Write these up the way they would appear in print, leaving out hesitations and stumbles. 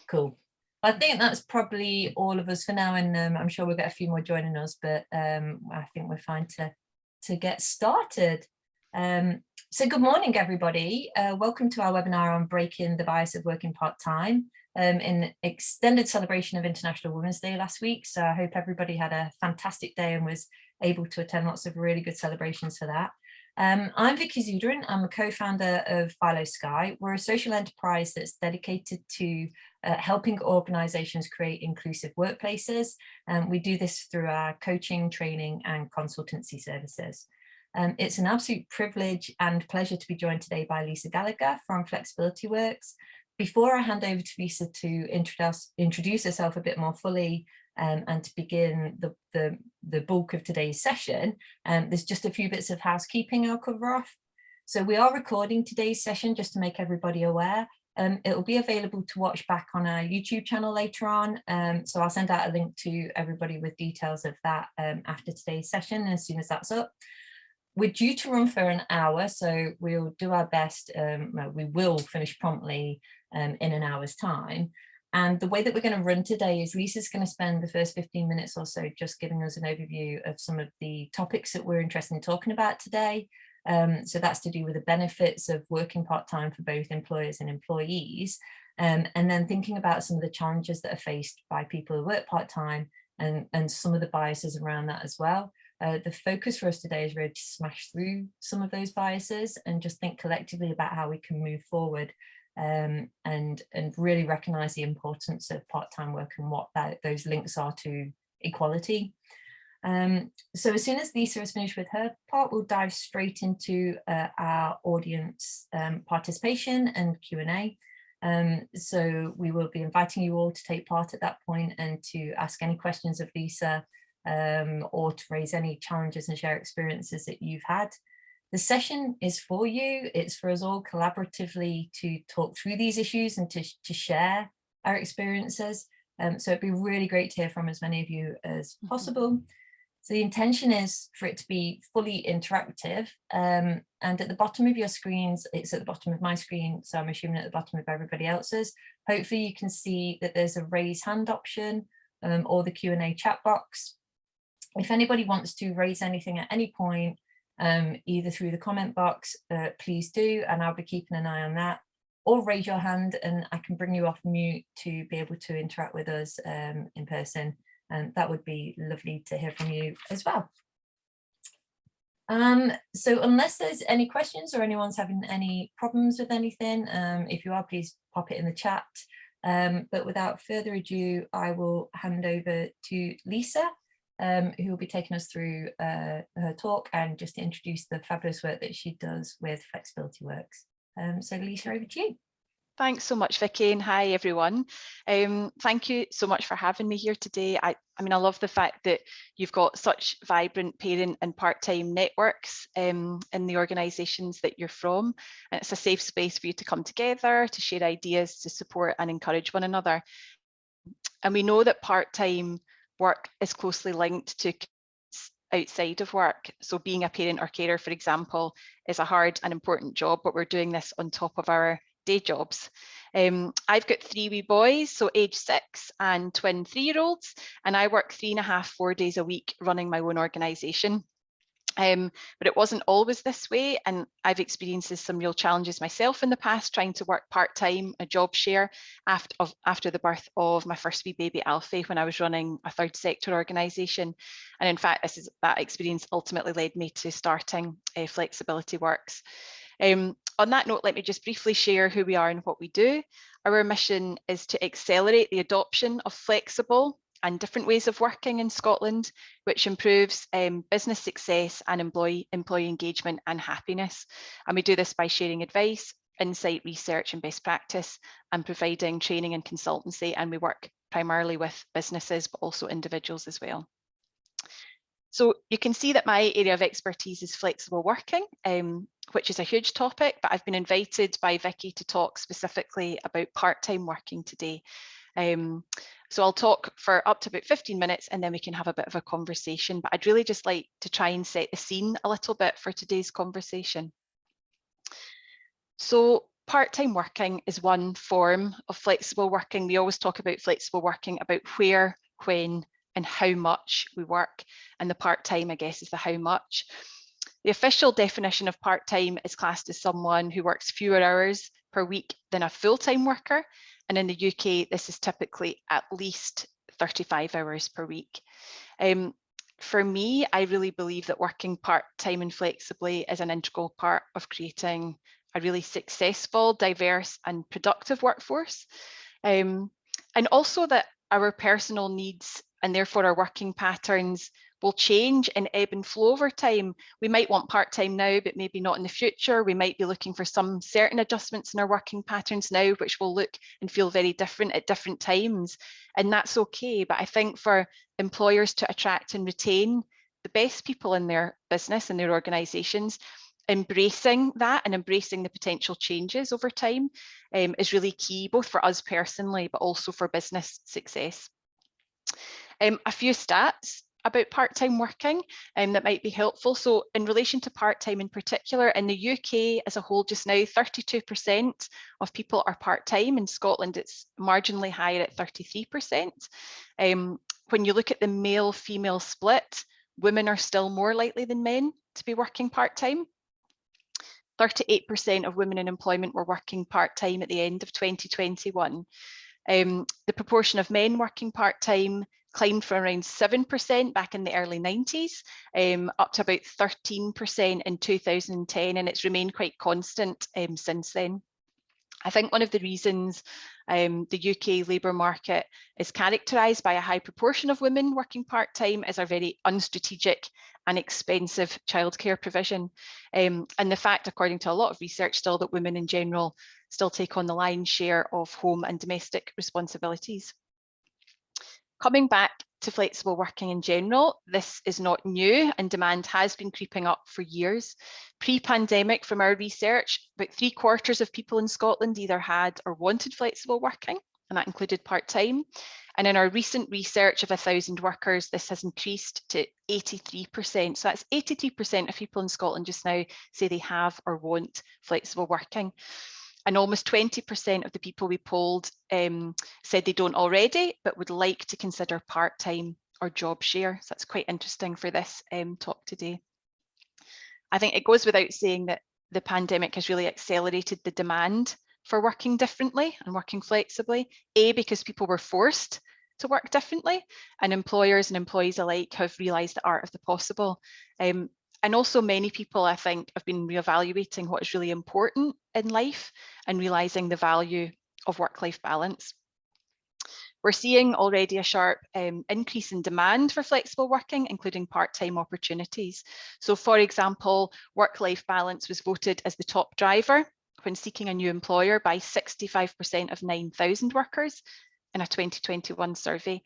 Cool. I think that's probably all of us for now, and I'm sure we'll get a few more joining us, but I think we're fine to get started. So good morning, everybody. Welcome to our webinar on breaking the bias of working part-time in extended celebration of International Women's Day last week. So I hope everybody had a fantastic day and was able to attend lots of really good celebrations for that. I'm Vicky Zuiderent. I'm a co-founder of Vilo Sky. We're a social enterprise that's dedicated to helping organisations create inclusive workplaces. We do this through our coaching, training and consultancy services. It's an absolute privilege and pleasure to be joined today by Lisa Gallagher from Flexibility Works. Before I hand over to Lisa to introduce herself a bit more fully and to begin the bulk of today's session, there's just a few bits of housekeeping I'll cover off. So we are recording today's session just to make everybody aware. It will be available to watch back on our YouTube channel later on. So I'll send out a link to everybody with details of that after today's session as soon as that's up. We're due to run for an hour, so we'll do our best. We will finish promptly in an hour's time. And the way that we're going to run today is Lisa's going to spend the first 15 minutes or so just giving us an overview of some of the topics that we're interested in talking about today. So that's to do with the benefits of working part-time for both employers and employees, and then thinking about some of the challenges that are faced by people who work part-time and some of the biases around that as well. The focus for us today is really to smash through some of those biases and just think collectively about how we can move forward and really recognise the importance of part-time work and what those links are to equality. So as soon as Lisa is finished with her part, we'll dive straight into our audience participation and Q&A. So we will be inviting you all to take part at that point and to ask any questions of Lisa or to raise any challenges and share experiences that you've had. The session is for you. It's for us all collaboratively to talk through these issues and to share our experiences. So it'd be really great to hear from as many of you as possible. So the intention is for it to be fully interactive, and at the bottom of your screens, it's at the bottom of my screen, so I'm assuming at the bottom of everybody else's. Hopefully you can see that there's a raise hand option or the Q&A chat box. If anybody wants to raise anything at any point, either through the comment box, please do, and I'll be keeping an eye on that, or raise your hand and I can bring you off mute to be able to interact with us in person. And that would be lovely to hear from you as well. So unless there's any questions or anyone's having any problems with anything, if you are, please pop it in the chat. But without further ado, I will hand over to Lisa, who will be taking us through her talk and just to introduce the fabulous work that she does with Flexibility Works. So Lisa, over to you. Thanks so much, Vicky, and hi everyone. Thank you so much for having me here today. I mean, I love the fact that you've got such vibrant parent and part-time networks in the organisations that you're from, and it's a safe space for you to come together, to share ideas, to support and encourage one another. And we know that part-time work is closely linked to outside of work. So being a parent or carer, for example, is a hard and important job, but we're doing this on top of our day jobs. I've got 3 wee boys, so age 6 and twin 3-year-olds, and I work 3.5, 4 days a week running my own organisation. But it wasn't always this way, and I've experienced some real challenges myself in the past trying to work part-time, a job share, after the birth of my first wee baby Alfie when I was running a third sector organisation. And in fact, that experience ultimately led me to starting Flexibility Works. On that note, let me just briefly share who we are and what we do. Our mission is to accelerate the adoption of flexible and different ways of working in Scotland, which improves business success and employee engagement and happiness. And we do this by sharing advice, insight, research and best practice, and providing training and consultancy. And we work primarily with businesses, but also individuals as well. So you can see that my area of expertise is flexible working, which is a huge topic, but I've been invited by Vicky to talk specifically about part-time working today. So I'll talk for up to about 15 minutes and then we can have a bit of a conversation, but I'd really just like to try and set the scene a little bit for today's conversation. So part-time working is one form of flexible working. We always talk about flexible working, about where, when, and how much we work. And the part-time, I guess, is the how much. The official definition of part-time is classed as someone who works fewer hours per week than a full-time worker. And in the UK, this is typically at least 35 hours per week. For me, I really believe that working part-time and flexibly is an integral part of creating a really successful, diverse and productive workforce. And also that our personal needs and therefore our working patterns will change and ebb and flow over time. We might want part-time now, but maybe not in the future. We might be looking for some certain adjustments in our working patterns now, which will look and feel very different at different times. And that's okay. But I think for employers to attract and retain the best people in their business and their organizations, embracing that and embracing the potential changes over time is really key, both for us personally, but also for business success. A few stats about part-time working that might be helpful. So in relation to part-time in particular, in the UK as a whole just now, 32% of people are part-time. In Scotland, it's marginally higher at 33%. When you look at the male-female split, women are still more likely than men to be working part-time. 38% of women in employment were working part-time at the end of 2021. The proportion of men working part-time climbed from around 7% back in the early 90s, up to about 13% in 2010, and it's remained quite constant since then. I think one of the reasons the UK labour market is characterised by a high proportion of women working part-time is our very unstrategic and expensive childcare provision. And the fact, according to a lot of research still, that women in general still take on the lion's share of home and domestic responsibilities. Coming back to flexible working in general, this is not new and demand has been creeping up for years. Pre-pandemic, from our research, about 3/4 of people in Scotland either had or wanted flexible working, and that included part-time. And in our recent research of 1,000 workers, this has increased to 83%. So that's 83% of people in Scotland just now say they have or want flexible working. And almost 20% of the people we polled said they don't already, but would like to consider part-time or job share. So that's quite interesting for this talk today. I think it goes without saying that the pandemic has really accelerated the demand for working differently and working flexibly, because people were forced to work differently, and employers and employees alike have realised the art of the possible. And also many people, I think, have been reevaluating what is really important in life and realising the value of work-life balance. We're seeing already a sharp increase in demand for flexible working, including part-time opportunities. So for example, work-life balance was voted as the top driver when seeking a new employer by 65% of 9,000 workers in a 2021 survey.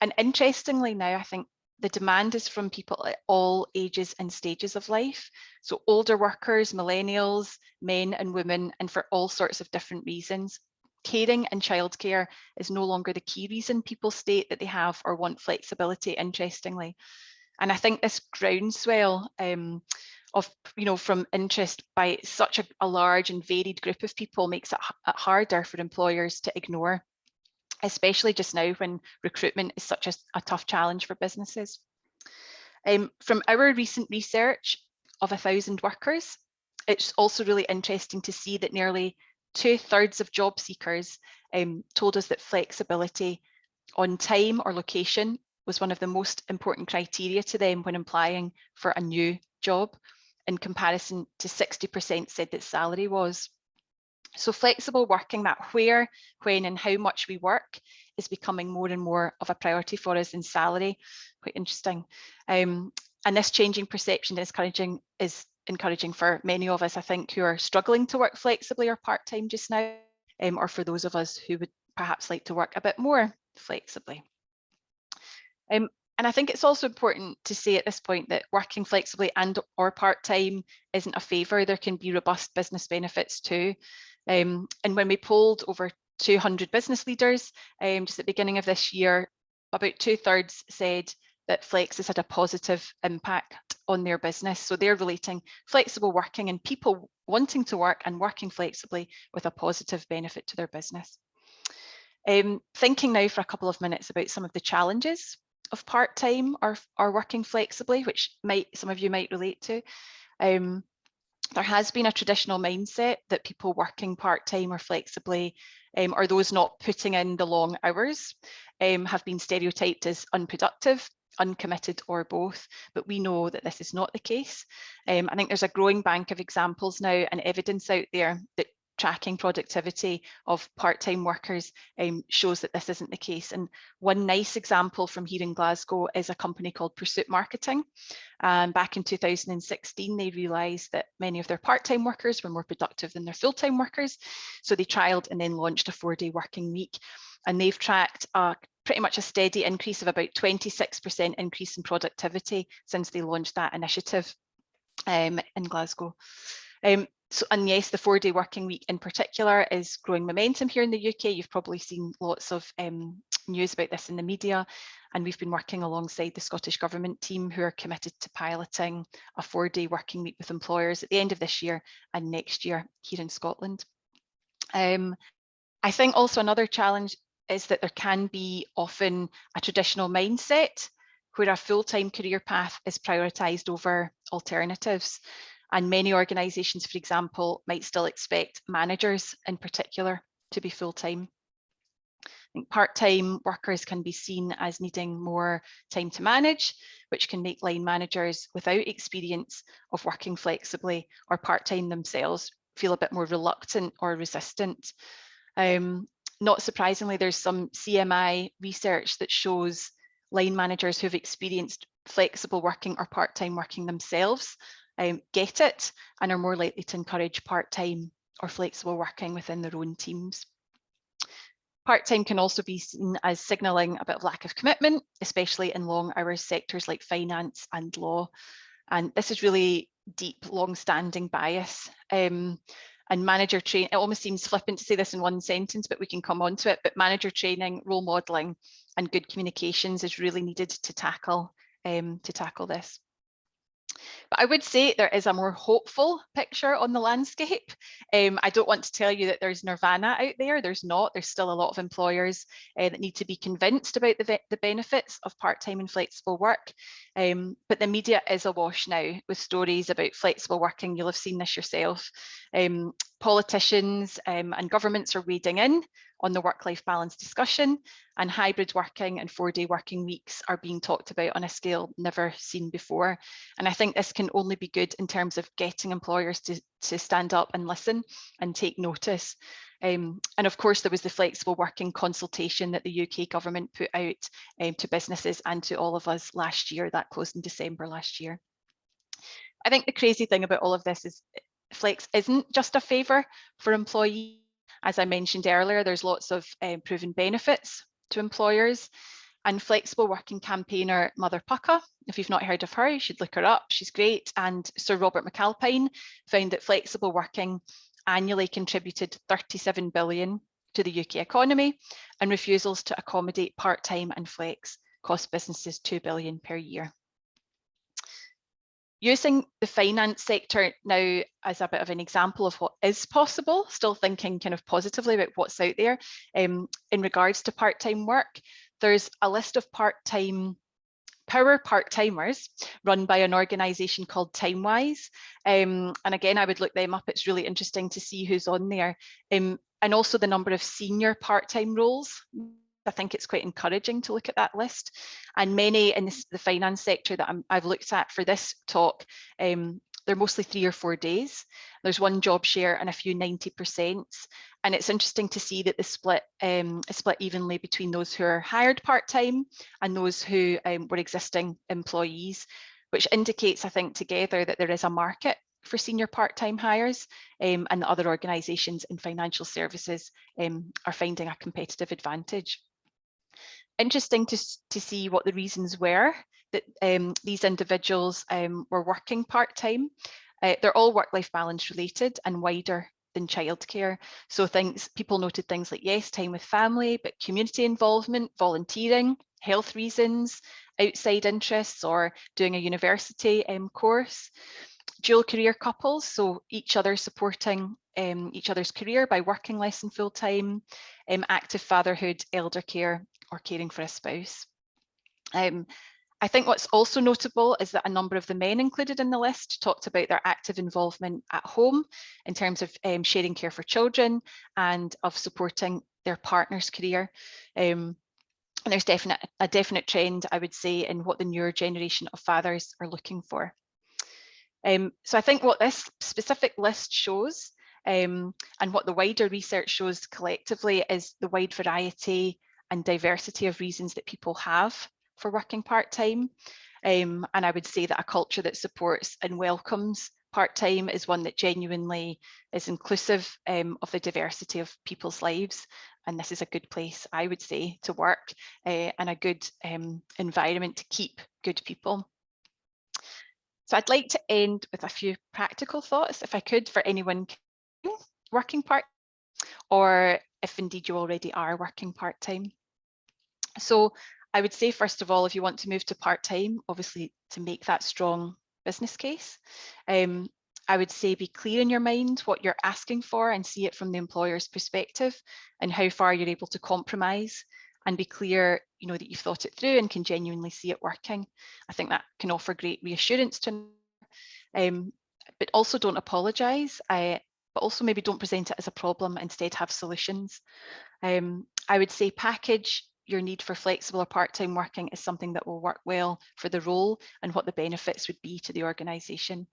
And interestingly now, I think the demand is from people at all ages and stages of life. So older workers, millennials, men and women, and for all sorts of different reasons. Caring and childcare is no longer the key reason people state that they have or want flexibility, interestingly. And I think this groundswell of, from interest by such a large and varied group of people makes it harder for employers to ignore, especially just now when recruitment is such a tough challenge for businesses. From our recent research of 1,000 workers, it's also really interesting to see that nearly 2/3 of job seekers told us that flexibility on time or location was one of the most important criteria to them when applying for a new job, in comparison to 60% said that salary was. So flexible working, that where, when and how much we work, is becoming more and more of a priority for us in salary. Quite interesting. And this changing perception is encouraging for many of us, I think, who are struggling to work flexibly or part-time just now, or for those of us who would perhaps like to work a bit more flexibly. And I think it's also important to say at this point that working flexibly and or part-time isn't a favour. There can be robust business benefits too. And when we polled over 200 business leaders just at the beginning of this year, about 2/3 said that flex has had a positive impact on their business. So they're relating flexible working and people wanting to work and working flexibly with a positive benefit to their business. Thinking now for a couple of minutes about some of the challenges of part-time or working flexibly, which some of you might relate to. There has been a traditional mindset that people working part-time or flexibly, or those not putting in the long hours, have been stereotyped as unproductive, uncommitted, or both, but we know that this is not the case. I think there's a growing bank of examples now and evidence out there that tracking productivity of part-time workers shows that this isn't the case. And one nice example from here in Glasgow is a company called Pursuit Marketing. Back in 2016, they realised that many of their part-time workers were more productive than their full-time workers. So they trialled and then launched a 4-day working week. And they've tracked pretty much a steady increase of about 26% increase in productivity since they launched that initiative in Glasgow. And yes, the 4-day working week in particular is growing momentum here in the UK. You've probably seen lots of news about this in the media, and we've been working alongside the Scottish Government team who are committed to piloting a 4-day working week with employers at the end of this year and next year here in Scotland. I think also another challenge is that there can be often a traditional mindset where a full-time career path is prioritised over alternatives. And many organisations, for example, might still expect managers in particular to be full-time. I think part-time workers can be seen as needing more time to manage, which can make line managers without experience of working flexibly or part-time themselves feel a bit more reluctant or resistant. Not surprisingly, there's some CMI research that shows line managers who have experienced flexible working or part-time working themselves get it and are more likely to encourage part-time or flexible working within their own teams. Part-time can also be seen as signalling a bit of lack of commitment, especially in long hours sectors like finance and law. And this is really deep, long-standing bias. And manager training, it almost seems flippant to say this in one sentence, but we can come on to it. But manager training, role modelling and good communications is really needed to tackle this. But I would say there is a more hopeful picture on the landscape. I don't want to tell you that there's nirvana out there. There's not. There's still a lot of employers that need to be convinced about the benefits of part-time and flexible work. But the media is awash now with stories about flexible working. You'll have seen this yourself. Politicians and governments are wading in on the work-life balance discussion, and hybrid working and 4-day working weeks are being talked about on a scale never seen before. And I think this can only be good in terms of getting employers to stand up and listen and take notice. And of course, there was the flexible working consultation that the UK government put out to businesses and to all of us last year. That closed in December last year. I think the crazy thing about all of this is flex isn't just a favour for employees. As I mentioned earlier, there's lots of proven benefits to employers. And flexible working campaigner Mother Pucka, if you've not heard of her, you should look her up. She's great. And Sir Robert McAlpine found that flexible working annually contributed 37 billion to the UK economy, and refusals to accommodate part-time and flex cost businesses 2 billion per year. Using the finance sector now as a bit of an example of what is possible, still thinking kind of positively about what's out there in regards to part-time work, there's a list of part-timers run by an organisation called TimeWise. And again, I would look them up. It's really interesting to see who's on there. And also the number of senior part-time roles. I think it's quite encouraging to look at that list. And many in the finance sector that I've looked at for this talk, they're mostly 3 or 4 days. There's one job share and a few 90%. And it's interesting to see that the split is split evenly between those who are hired part-time and those who were existing employees, which indicates, I think, together that there is a market for senior part-time hires, and the other organisations in financial services are finding a competitive advantage. Interesting to see what the reasons were that these individuals were working part-time. They're all work-life balance related and wider than childcare. So people noted things like, yes, time with family, but community involvement, volunteering, health reasons, outside interests, or doing a university course. Dual career couples, so each other supporting each other's career by working less than full time, active fatherhood, elder care, or caring for a spouse. I think what's also notable is that a number of the men included in the list talked about their active involvement at home in terms of sharing care for children and of supporting their partner's career. And there's a definite trend, I would say, in what the newer generation of fathers are looking for. So I think what this specific list shows and what the wider research shows collectively is the wide variety and diversity of reasons that people have for working part-time. And I would say that a culture that supports and welcomes part-time is one that genuinely is inclusive of the diversity of people's lives. And this is a good place, I would say, to work and a good environment to keep good people. So I'd like to end with a few practical thoughts, if I could, for anyone working part, or if indeed you already are working part-time. So I would say, first of all, if you want to move to part-time, obviously to make that strong business case, I would say be clear in your mind what you're asking for and see it from the employer's perspective and how far you're able to compromise, and be clear, you know, that you've thought it through and can genuinely see it working. I think that can offer great reassurance to but also don't apologize, but also maybe don't present it as a problem, instead have solutions. I would say package your need for flexible or part-time working as something that will work well for the role and what the benefits would be to the organisation.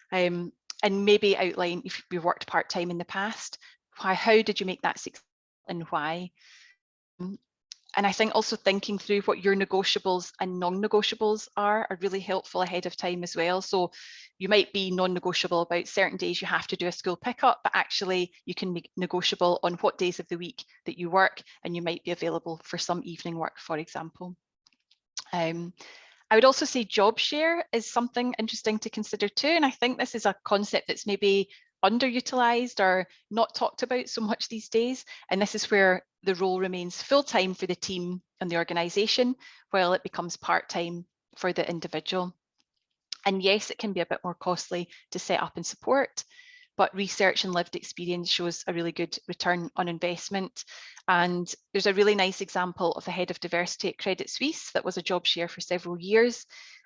And maybe outline, if you've worked part-time in the past, how did you make that successful and why? And I think also thinking through what your negotiables and non-negotiables are really helpful ahead of time as well. So you might be non-negotiable about certain days you have to do a school pickup, but actually you can be negotiable on what days of the week that you work, and you might be available for some evening work, for example. I would also say job share is something interesting to consider too. And I think this is a concept that's maybe underutilized or not talked about so much these days. And this is where the role remains full-time for the team and the organization, while it becomes part-time for the individual. And yes, it can be a bit more costly to set up and support, but research and lived experience shows a really good return on investment. And there's a really nice example of the head of diversity at Credit Suisse that was a job share for several years.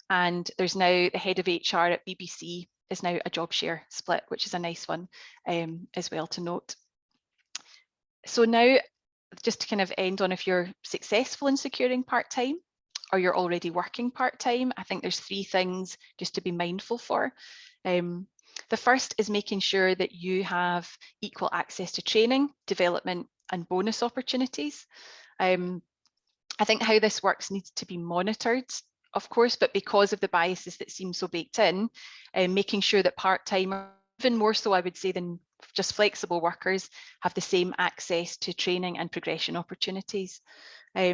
And there's now the head of HR at BBC is now a job share split, which is a nice one as well to note. So now, just to kind of end on, if you're successful in securing part-time or you're already working part-time, I think there's 3 things just to be mindful for. The first is making sure that you have equal access to training, development, and bonus opportunities. I think how this works needs to be monitored, of course, but because of the biases that seem so baked in, making sure that part-time, even more so I would say than just flexible workers, have the same access to training and progression opportunities. I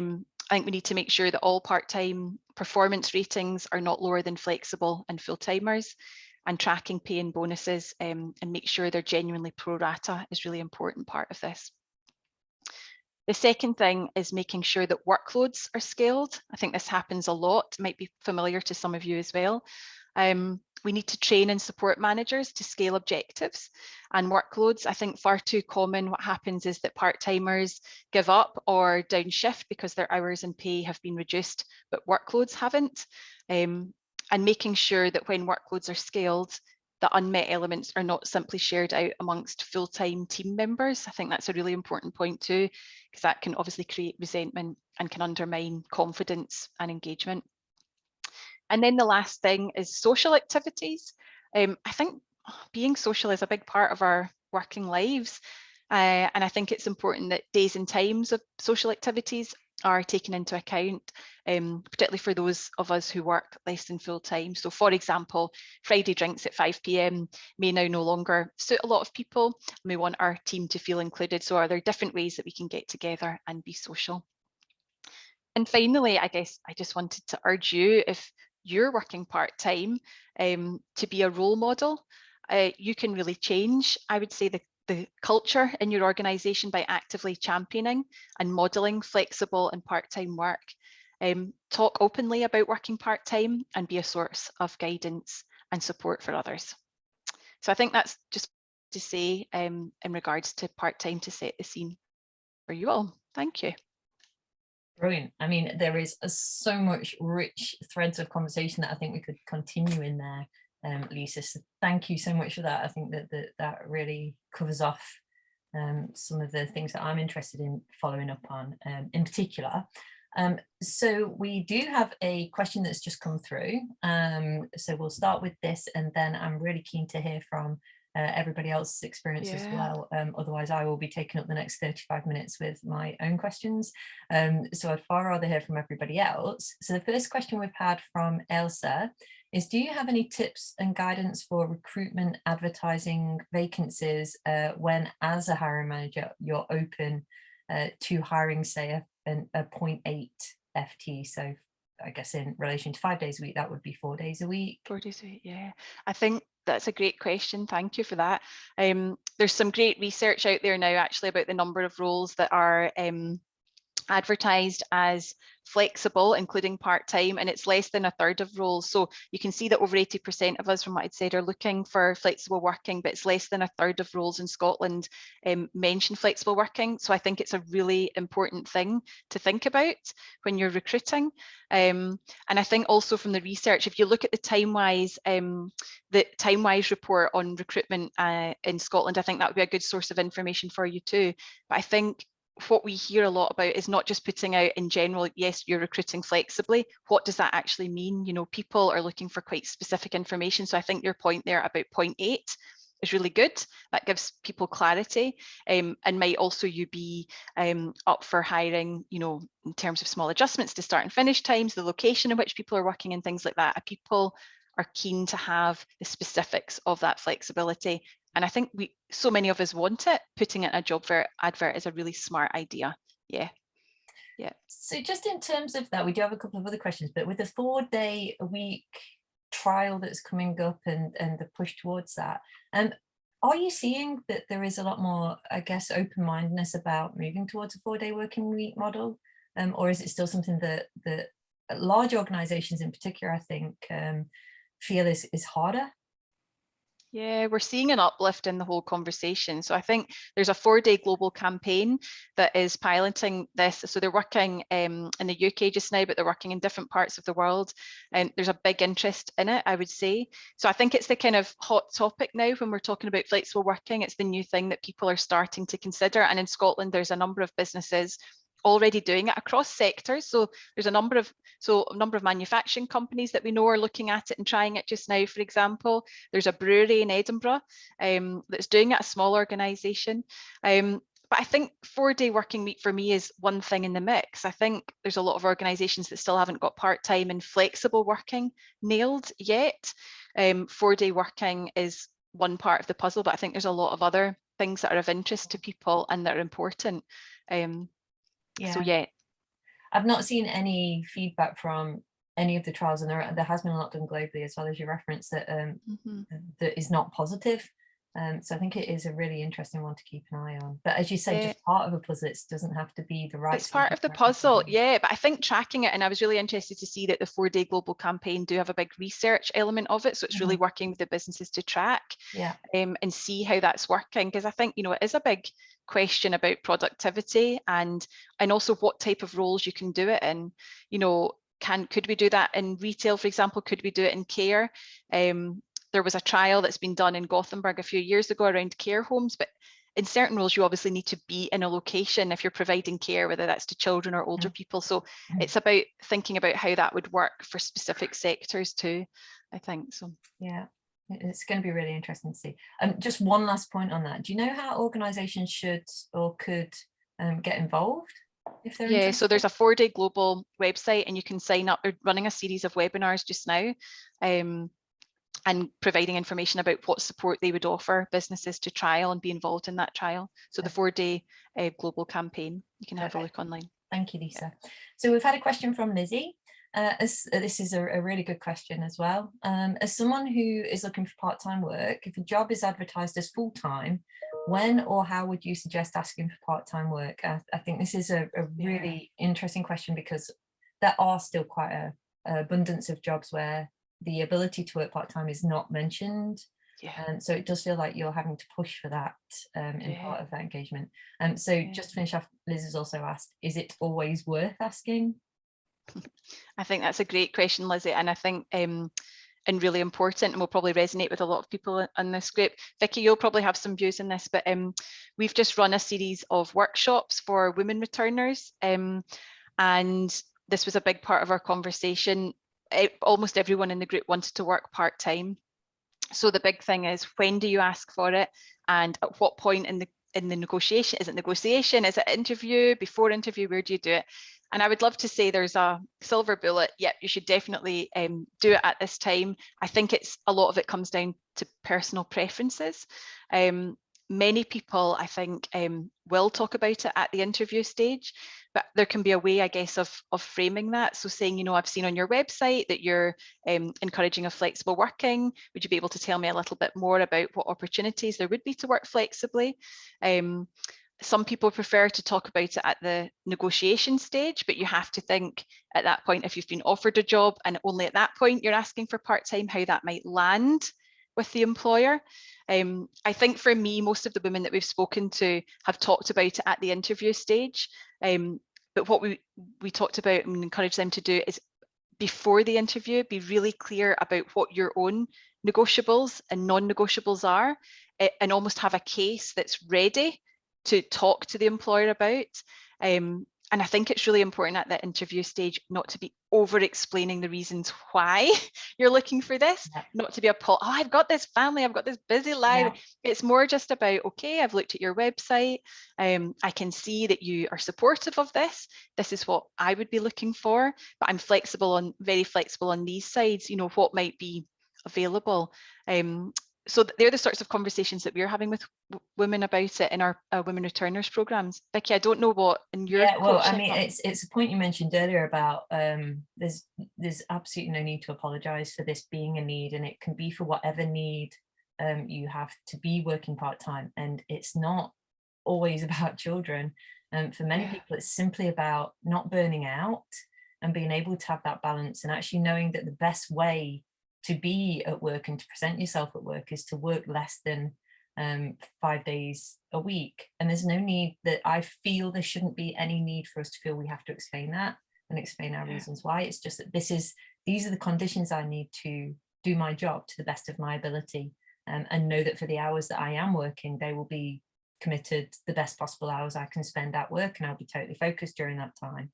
think we need to make sure that all part-time performance ratings are not lower than flexible and full-timers, and tracking pay and bonuses and make sure they're genuinely pro rata is really important part of this. The second thing is making sure that workloads are scaled. I think this happens a lot, might be familiar to some of you as well. We need to train and support managers to scale objectives and workloads. I think far too common what happens is that part-timers give up or downshift because their hours and pay have been reduced, but workloads haven't. And making sure that when workloads are scaled, the unmet elements are not simply shared out amongst full-time team members. I think that's a really important point too, because that can obviously create resentment and can undermine confidence and engagement. And then the last thing is social activities. I think being social is a big part of our working lives. And I think it's important that days and times of social activities are taken into account, particularly for those of us who work less than full time. So for example, Friday drinks at 5 p.m. may now no longer suit a lot of people. We want our team to feel included. So are there different ways that we can get together and be social? And finally, I guess I just wanted to urge you, if you're working part-time, to be a role model. You can really change, I would say, the culture in your organisation by actively championing and modelling flexible and part-time work. Talk openly about working part-time and be a source of guidance and support for others. So I think that's just to say in regards to part-time, to set the scene for you all. Thank you. Brilliant. I mean, there is so much rich threads of conversation that I think we could continue in there, Lisa. So thank you so much for that. I think that really covers off some of the things that I'm interested in following up on in particular. So we do have a question that's just come through. So we'll start with this, and then I'm really keen to hear from everybody else's experience as well. Otherwise, I will be taking up the next 35 minutes with my own questions. So I'd far rather hear from everybody else. So the first question we've had from Elsa is, do you have any tips and guidance for recruitment advertising vacancies when, as a hiring manager, you're open to hiring, say, a 0.8 FT? So I guess in relation to 5 days a week, that would be 4 days a week. 4 days a week, yeah. I think that's a great question. Thank you for that. There's some great research out there now actually about the number of roles that are advertised as flexible, including part-time, and it's less than a third of roles. So you can see that over 80% of us, from what I'd said, are looking for flexible working, but it's less than a third of roles in Scotland mention flexible working. So I think it's a really important thing to think about when you're recruiting. And I think also from the research, if you look at the TimeWise report on recruitment in Scotland, I think that would be a good source of information for you too. But I think what we hear a lot about is not just putting out in general, yes, you're recruiting flexibly. What does that actually mean? You know, people are looking for quite specific information. So I think your point there about 0.8 is really good. That gives people clarity, and might also you be up for hiring, you know, in terms of small adjustments to start and finish times, the location in which people are working and things like that. People are keen to have the specifics of that flexibility. And I think so many of us want it. Putting it in a job advert is a really smart idea. Yeah. So just in terms of that, we do have a couple of other questions, but with the 4-day-a-week trial that's coming up and the push towards that, are you seeing that there is a lot more, I guess, open-mindedness about moving towards a 4-day working week model? Or is it still something that large organizations in particular, I think, feel is harder? Yeah, we're seeing an uplift in the whole conversation. So I think there's a 4-day global campaign that is piloting this. So they're working in the UK just now, but they're working in different parts of the world. And there's a big interest in it, I would say. So I think it's the kind of hot topic now when we're talking about flexible working. It's the new thing that people are starting to consider. And in Scotland, there's a number of businesses already doing it across sectors. So there's a number of manufacturing companies that we know are looking at it and trying it just now, for example. There's a brewery in Edinburgh that's doing it, a small organisation. But I think 4-day working week for me is one thing in the mix. I think there's a lot of organisations that still haven't got part-time and flexible working nailed yet. 4-day working is one part of the puzzle, but I think there's a lot of other things that are of interest to people and that are important. So yeah, I've not seen any feedback from any of the trials, and there has been a lot done globally as well, as you referenced, that that is not positive. So I think it is a really interesting one to keep an eye on. But as you say, just part of a puzzle. It doesn't have to be the right. It's part of the puzzle, yeah. But I think tracking it, and I was really interested to see that the 4-day global campaign do have a big research element of it. So it's really working with the businesses to track and see how that's working. Because I think, you know, it is a big question about productivity and also what type of roles you can do it in. You know, could we do that in retail, for example? Could we do it in care? There was a trial that's been done in Gothenburg a few years ago around care homes, but in certain roles, you obviously need to be in a location if you're providing care, whether that's to children or older people. So it's about thinking about how that would work for specific sectors too, I think. So yeah, it's going to be really interesting to see. Just one last point on that. Do you know how organizations should or could get involved if they're interested? So there's a 4-day global website and you can sign up. They're running a series of webinars just now and providing information about what support they would offer businesses to trial and be involved in that trial. So the 4-day global campaign, you can have a look online. Thank you, Lisa. So we've had a question from Lizzie. This is a really good question as well. As someone who is looking for part-time work, if a job is advertised as full-time, when or how would you suggest asking for part-time work? I think this is a really interesting question, because there are still quite an abundance of jobs where the ability to work part-time is not mentioned. So it does feel like you're having to push for that in part of that engagement. So just to finish off, Liz has also asked, is it always worth asking? I think that's a great question, Lizzie, and I think and really important, and will probably resonate with a lot of people in this group. Vicky, you'll probably have some views on this, but we've just run a series of workshops for women returners, and this was a big part of our conversation. Almost everyone in the group wanted to work part-time. So the big thing is, when do you ask for it, and at what point in the negotiation? Is it negotiation? Is it interview? Before interview? Where do you do it? And I would love to say there's a silver bullet. Yep, you should definitely do it at this time. I think a lot of it comes down to personal preferences. Many people, I think, will talk about it at the interview stage, but there can be a way, I guess, of framing that. So saying, you know, I've seen on your website that you're encouraging a flexible working. Would you be able to tell me a little bit more about what opportunities there would be to work flexibly? Some people prefer to talk about it at the negotiation stage, but you have to think at that point, if you've been offered a job and only at that point you're asking for part-time, how that might land with the employer. I think for me, most of the women that we've spoken to have talked about it at the interview stage. But what we talked about and encourage them to do is, before the interview, be really clear about what your own negotiables and non-negotiables are, and almost have a case that's ready to talk to the employer about. And I think it's really important at that interview stage not to be over explaining the reasons why you're looking for this, not to be I've got this family, I've got this busy life. It's more just about, okay, I've looked at your website. I can see that you are supportive of this. This is what I would be looking for, but I'm very flexible on these sides, you know, what might be available. So they're the sorts of conversations that we're having with women about it in our women returners programs. Vicky, I don't know what in your well, I mean, it's a point you mentioned earlier about there's absolutely no need to apologize for this being a need, and it can be for whatever need you have to be working part-time, and it's not always about children. For many people, it's simply about not burning out and being able to have that balance, and actually knowing that the best way to be at work and to present yourself at work is to work less than 5 days a week. And there's no need that I feel there shouldn't be any need for us to feel we have to explain that and explain our reasons why. It's just that these are the conditions I need to do my job to the best of my ability, and know that for the hours that I am working, they will be committed the best possible hours I can spend at work, and I'll be totally focused during that time.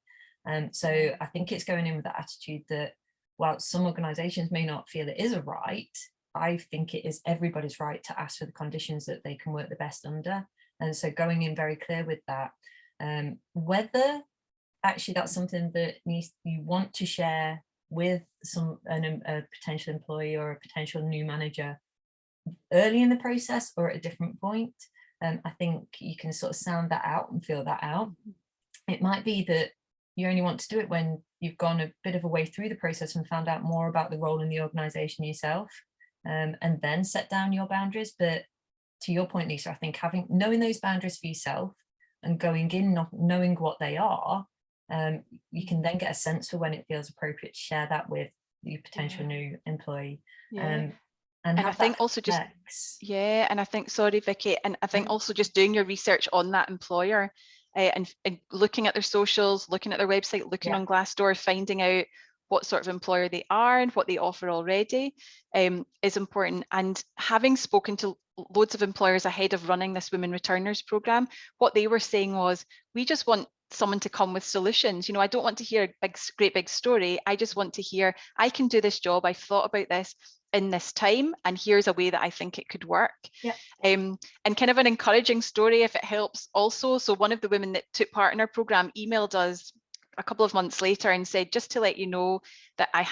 So I think it's going in with that attitude that while some organizations may not feel it is a right, I think it is everybody's right to ask for the conditions that they can work the best under. And so going in very clear with that, whether actually that's something that you want to share with a potential employee or a potential new manager early in the process or at a different point, I think you can sort of sound that out and feel that out. It might be that you only want to do it when you've gone a bit of a way through the process and found out more about the role in the organization yourself, and then set down your boundaries. But to your point, Lisa, I think knowing those boundaries for yourself and going in not knowing what they are, you can then get a sense for when it feels appropriate to share that with your potential new employee. And I think also and I think, sorry, Vicky, and I think also just doing your research on that employer, and looking at their socials, looking at their website, looking on Glassdoor, finding out what sort of employer they are and what they offer already is important. And having spoken to loads of employers ahead of running this Women Returners program, what they were saying was, we just want someone to come with solutions. You know, I don't want to hear a great big story. I just want to hear, I can do this job. I've thought about this in this time, and here's a way that I think it could work. And kind of an encouraging story, if it helps also. So one of the women that took part in our program emailed us a couple of months later and said, just to let you know that I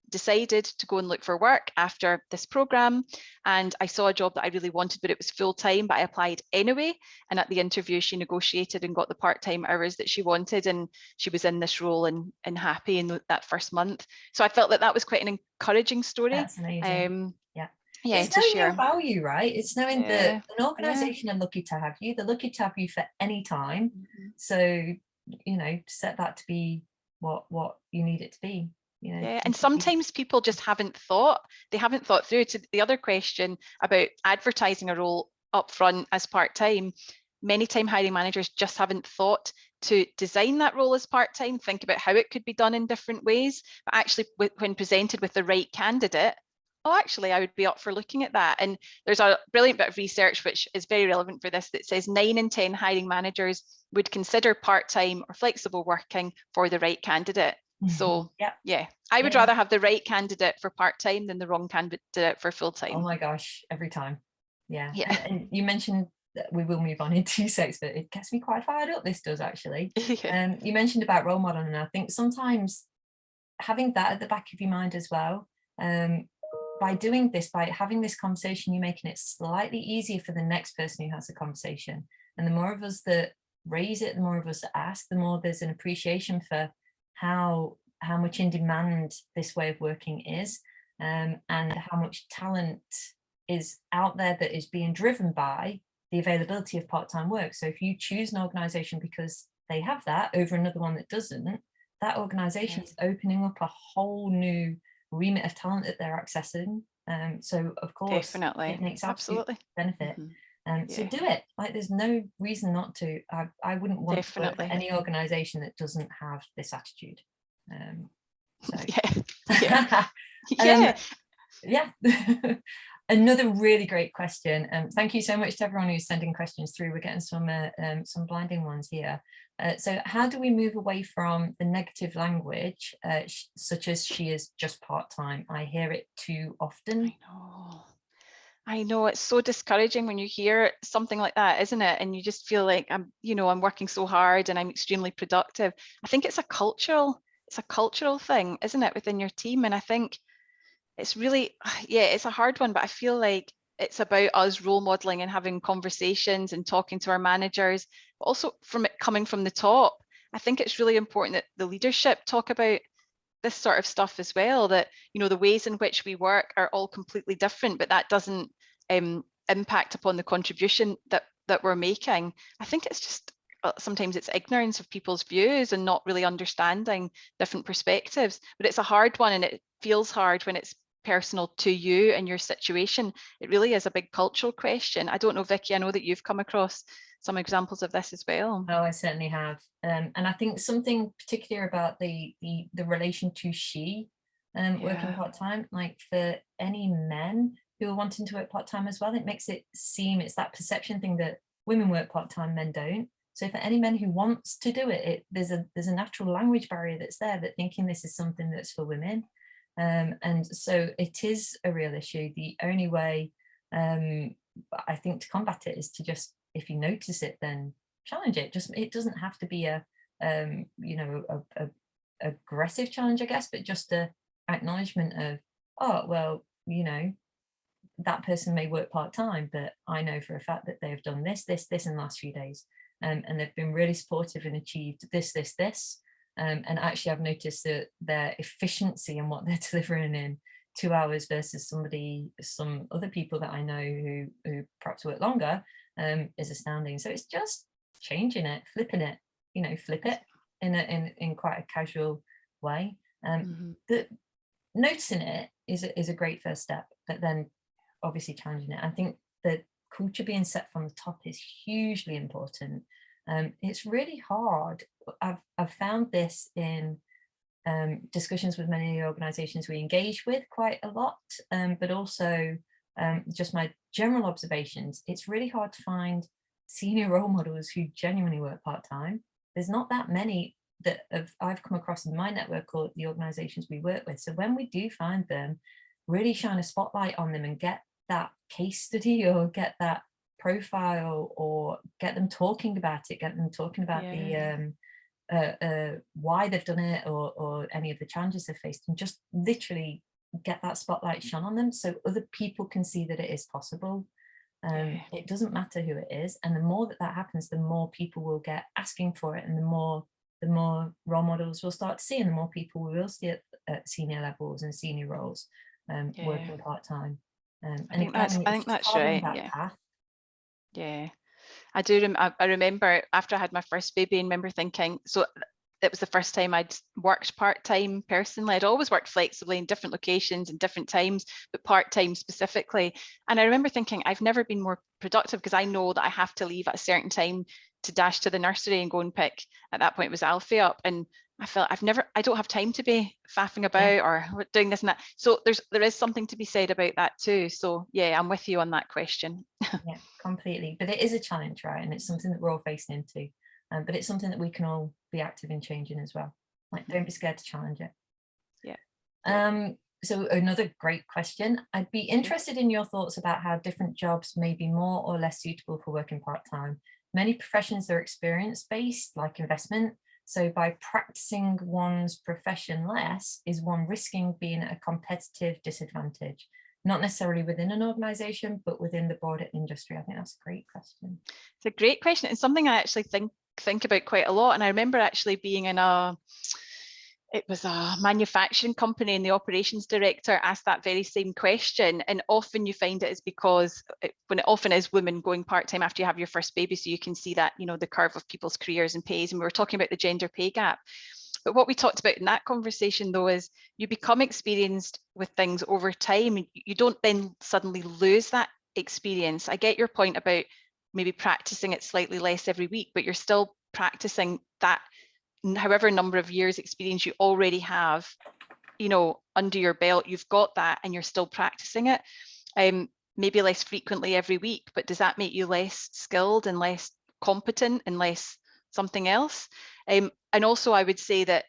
decided to go and look for work after this program, and I saw a job that I really wanted, but it was full-time, but I applied anyway, and at the interview she negotiated and got the part-time hours that she wanted, and she was in this role and happy in that first month. So I felt that was quite an encouraging story. That's amazing. It's knowing your value, right? It's knowing that an organization are lucky to have you. They're lucky to have you for any time. So, you know, set that to be what you need it to be. you know. Yeah, and sometimes people just haven't thought through to the other question about advertising a role up front as part-time. Many time hiring managers just haven't thought to design that role as part-time, think about how it could be done in different ways, but actually when presented with the right candidate, oh, actually, I would be up for looking at that. And there's a brilliant bit of research which is very relevant for this that says 9 in 10 hiring managers would consider part-time or flexible working for the right candidate. So yeah, I would rather have the right candidate for part-time than the wrong candidate for full-time. Oh my gosh, every time. Yeah. And you mentioned that we will move on in 2 seconds, but it gets me quite fired up, this does actually. You mentioned about role modeling, and I think sometimes having that at the back of your mind as well, by doing this, by having this conversation, you're making it slightly easier for the next person who has the conversation. And the more of us that raise it, the more of us that ask, the more there's an appreciation for how much in demand this way of working is, and how much talent is out there that is being driven by the availability of part-time work. So if you choose an organization because they have that over another one that doesn't, that organization is opening up a whole new remit of talent that they're accessing. So of course, definitely, it makes absolutely benefit. So do it. Like, there's no reason not to. I wouldn't want to work for any organization that doesn't have this attitude. So yeah. Another really great question. Thank you so much to everyone who's sending questions through. We're getting some blinding ones here. So how do we move away from the negative language, such as "she is just part-time"? I hear it too often. I know, it's so discouraging when you hear something like that, isn't it? And you just feel like I'm working so hard and I'm extremely productive. I think it's a cultural thing, isn't it, within your team? And I think it's really, it's a hard one, but I feel like it's about us role modeling and having conversations and talking to our managers, but also from it coming from the top. I think it's really important that the leadership talk about this sort of stuff as well, that the ways in which we work are all completely different, but that doesn't impact upon the contribution that we're making. I think it's just sometimes it's ignorance of people's views and not really understanding different perspectives, but it's a hard one, and it feels hard when it's personal to you and your situation. It really is a big cultural question. I don't know, Vicky, I know that you've come across some examples of this as well. Oh, I certainly have. And I think something particular about the relation to she working part-time, like for any men who are wanting to work part-time as well, it makes it seem, it's that perception thing that women work part-time, men don't. So for any men who wants to do it, there's a natural language barrier that's there, that thinking this is something that's for women. And so it is a real issue. The only way I think to combat it is to just, if you notice it, then challenge it. It doesn't have to be a aggressive challenge, I guess, but just a acknowledgement of, oh, well, that person may work part-time, but I know for a fact that they've done this in the last few days, and they've been really supportive and achieved this. And actually I've noticed that their efficiency and what they're delivering in 2 hours versus some other people that I know who perhaps work longer, is astounding. So it's just changing it, flipping it, flip it in quite a casual way. That noticing it is a great first step, but then obviously challenging it. I think the culture being set from the top is hugely important. It's really hard. I've found this in discussions with many of the organizations we engage with quite a lot, but also just my general observations. It's really hard to find senior role models who genuinely work part-time. There's not that many that I've come across in my network or the organizations we work with. So when we do find them, really shine a spotlight on them and get that case study or get that profile or get them talking about it, get them talking about the why they've done it or any of the challenges they've faced, and just literally get that spotlight shone on them so other people can see that it is possible. It doesn't matter who it is, and the more that happens, the more people will get asking for it, and the more role models we'll start to see, and the more people we will see at senior levels and senior roles working part-time. I think that's right. I do. I remember after I had my first baby, and remember thinking, so it was the first time I'd worked part-time personally. I'd always worked flexibly in different locations and different times, but part-time specifically. And I remember thinking, I've never been more productive, because I know that I have to leave at a certain time to dash to the nursery and go and pick, at that point it was Alfie up. And I felt I don't have time to be faffing about or doing this and that. So there is something to be said about that too. So yeah, I'm with you on that question. Yeah, completely. But it is a challenge, right? And it's something that we're all facing into. But it's something that we can all be active in changing as well. Like, don't be scared to challenge it. Yeah. So another great question. I'd be interested in your thoughts about how different jobs may be more or less suitable for working part-time. Many professions are experience-based, like investment. So by practicing one's profession less, is one risking being at a competitive disadvantage? Not necessarily within an organization, but within the broader industry. I think that's a great question. It's a great question. It's something I actually think about quite a lot. And I remember actually being in it was a manufacturing company, and the operations director asked that very same question. And often you find it is because when it often is women going part-time after you have your first baby, so you can see that, you know, the curve of people's careers and pays. And we were talking about the gender pay gap. But what we talked about in that conversation, though, is you become experienced with things over time. You don't then suddenly lose that experience. I get your point about maybe practicing it slightly less every week, but you're still practicing that however number of years experience you already have, you know, under your belt. You've got that and you're still practicing it. Maybe less frequently every week, but does that make you less skilled and less competent and less something else? And also I would say that